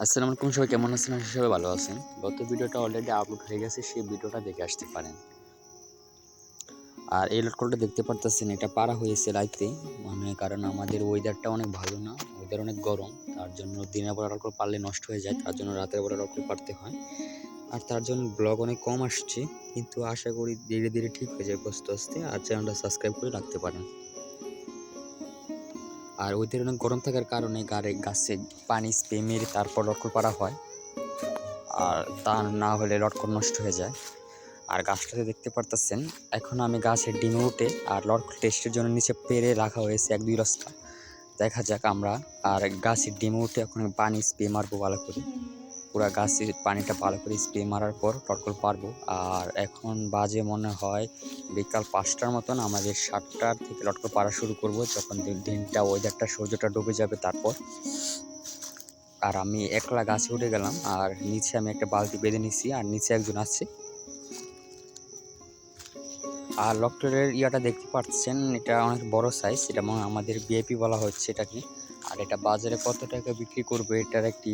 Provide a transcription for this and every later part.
আসসালামু আলাইকুম, সবাই কেমন আছেন? আশা করি সবাই ভালো আছেন। গত ভিডিওটা অলরেডি আপলোড হয়ে গেছে, সেই ভিডিওটা দেখে আসতে পারেন। আর এই লটকনটা দেখতে পারতেছেন, এটা পাড়া হয়েছে রাইতে, কারণ আমাদের ওয়েদারটা অনেক ভালো না, ওয়েদার অনেক গরম। তার জন্য দিনের বেলা লটকন পারলে নষ্ট হয়ে যায়, তার জন্য রাতের বেলা লটকন পারতে হয়। আর তার জন্য ব্লগ অনেক কম আসছে, কিন্তু আশা করি ধীরে ধীরে ঠিক হয়ে যাবে আস্তে আস্তে। আর চ্যানেলটা সাবস্ক্রাইব করে রাখতে পারেন। আর ওয়েদার অনেক গরম থাকার কারণে গাছে পানি স্প্রে মেরে তারপর লটকন পাড়া হয়। আর তা না হলে লটকন নষ্ট হয়ে যায়। আর গাছটাতে দেখতে পারতেছেন, এখন আমি গাছের ডিমে উঠে আর লটকন টেস্টের জন্য নিচে পেরে রাখা হয়েছে 1-2 বস্তা। দেখা যাক আমরা। আর গাছের ডিমে উঠে এখন পানি স্প্রে মারবো ভালো করে, পুরো গাছের পানিটা ভালো করে স্প্রে মারার পর লটকন পারবো। আর এখন বাজে মনে হয় বিকাল 5টার মতন। আমাদের 7টার থেকে লটকন পাড়া শুরু করব, যখন দিনটা ওয়েদারটা সূর্যটা ডুবে যাবে তারপর। আর আমি একলা গাছে উঠে গেলাম, আর নিচে আমি একটা বালতি বেঁধে নিছি, আর নিচে একজন আছে। আর লটকনের ইয়াটা দেখতে পাচ্ছেন, এটা অনেক বড় সাইজ, এটা আমাদের ভিআইপি বলা হচ্ছে এটাকে। আর এটা বাজারে কত টাকা বিক্রি করবে এটার একটি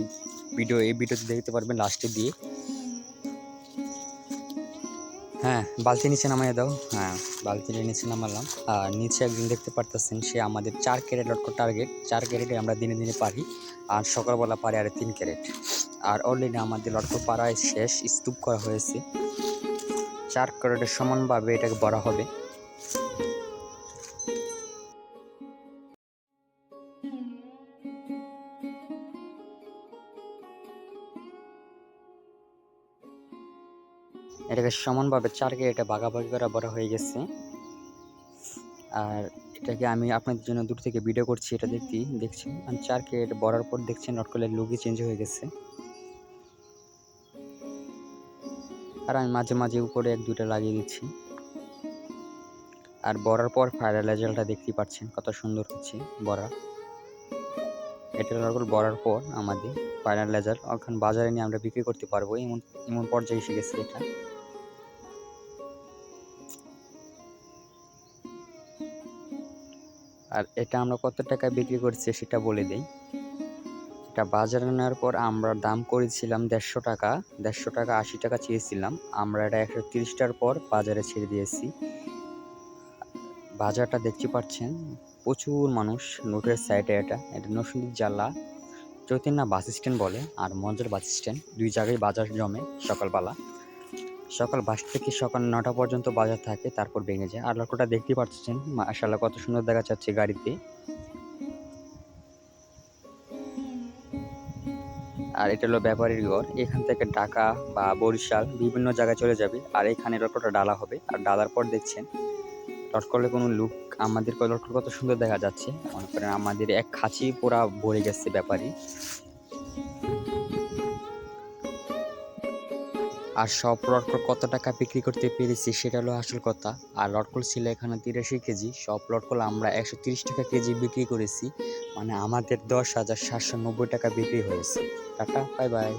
ভিডিও এই ভিডিওতে দেখতে পারবেন লাস্টে দিয়ে। হ্যাঁ, বালতি নিচে নামাই দাও। হ্যাঁ, বালতিটা নিচে নামালাম। আর নিচে একজন দেখতে পারতেছেন, সে আমাদের 4 ক্যারেট লটকন টার্গেট। 4 ক্যারেটে আমরা দিনে দিনে পারি, আর সকালবেলা পারি আর 3 ক্যারেট। আর অলরেডি আমাদের লটকন পাড়ায় শেষ, স্তূপ করা হয়েছে। 4 ক্যারেটের সমানভাবে এটাকে ভরা হবে। এটাকে সমানভাবে 4 ক্যারেটে ভাগাভাগি করা ভরা হয়ে গেছে। আর এটাকে আমি আপনাদের জন্য দূর থেকে ভিডিও করছি, এটা দেখছেন। আমি 4 ক্যারেট ভরার পর দেখছেন লটকনের লুকই চেঞ্জ হয়ে গেছে। আর আমি মাঝে মাঝে উপরে 1-2টা লাগিয়ে দিচ্ছি। আর ভরার পর ফাইনাল রেজাল্টটা দেখতেই পাচ্ছেন, কত সুন্দর হচ্ছে ভরা। এটা লটকন ভরার পর আমাদের ফাইনাল রেজাল্ট এখন বাজারে নিয়ে আমরা বিক্রি করতে পারবো, এমন এমন পর্যায়ে এসে গেছে এটা। আর এটা আমরা কত টাকায় বিক্রি করছি সেটা বলে দেই। এটা বাজারে নেওয়ার পর আমরা দাম করেছিলাম 150 টাকা। 150 টাকা 80 টাকা চেয়েছিলাম, আমরা এটা 130টার পর বাজারে ছেড়ে দিয়েছি। বাজারটা দেখতে পাচ্ছেন, প্রচুর মানুষ নোটের সাইডে। এটা নরসিংদী জেলা চৈতন্য বাস স্ট্যান্ড বলে, আর মঞ্জুর বাস স্ট্যান্ড, 2 জায়গায় বাজার জমে সকালবেলা। সকাল 5 থেকে সকাল 9টা পর্যন্ত বাজার থাকে, তারপর ভেঙে যায়। আর লটকনটা দেখতে পাচ্ছেন, মাশাআল্লাহ কত সুন্দর দেখা যাচ্ছে গাড়িতে। আর এটা হলো ব্যাপারীর ঘর, এখান থেকে ঢাকা বা বরিশাল বিভিন্ন জায়গায় চলে যাবে। আর এখানে লটকনটা ডালা হবে, আর ডালার পর দেখছেন লটকনের কোনো লুক, আমাদের লটকন কত সুন্দর দেখা যাচ্ছে। মনে করেন আমাদের এক খাঁচি পুরা ভরে গেছে ব্যাপারী। আর সব লটকন কত টাকা বিক্রি করতে পেরেছি সেটা হলো আসল কথা। আর লটকন ছিল এখানে 83 কেজি, সব লটকন আমরা 130 টাকা কেজি বিক্রি করেছি, আমাদের 10,790 টাকা বিক্রি হয়েছে। Tata, bye bye.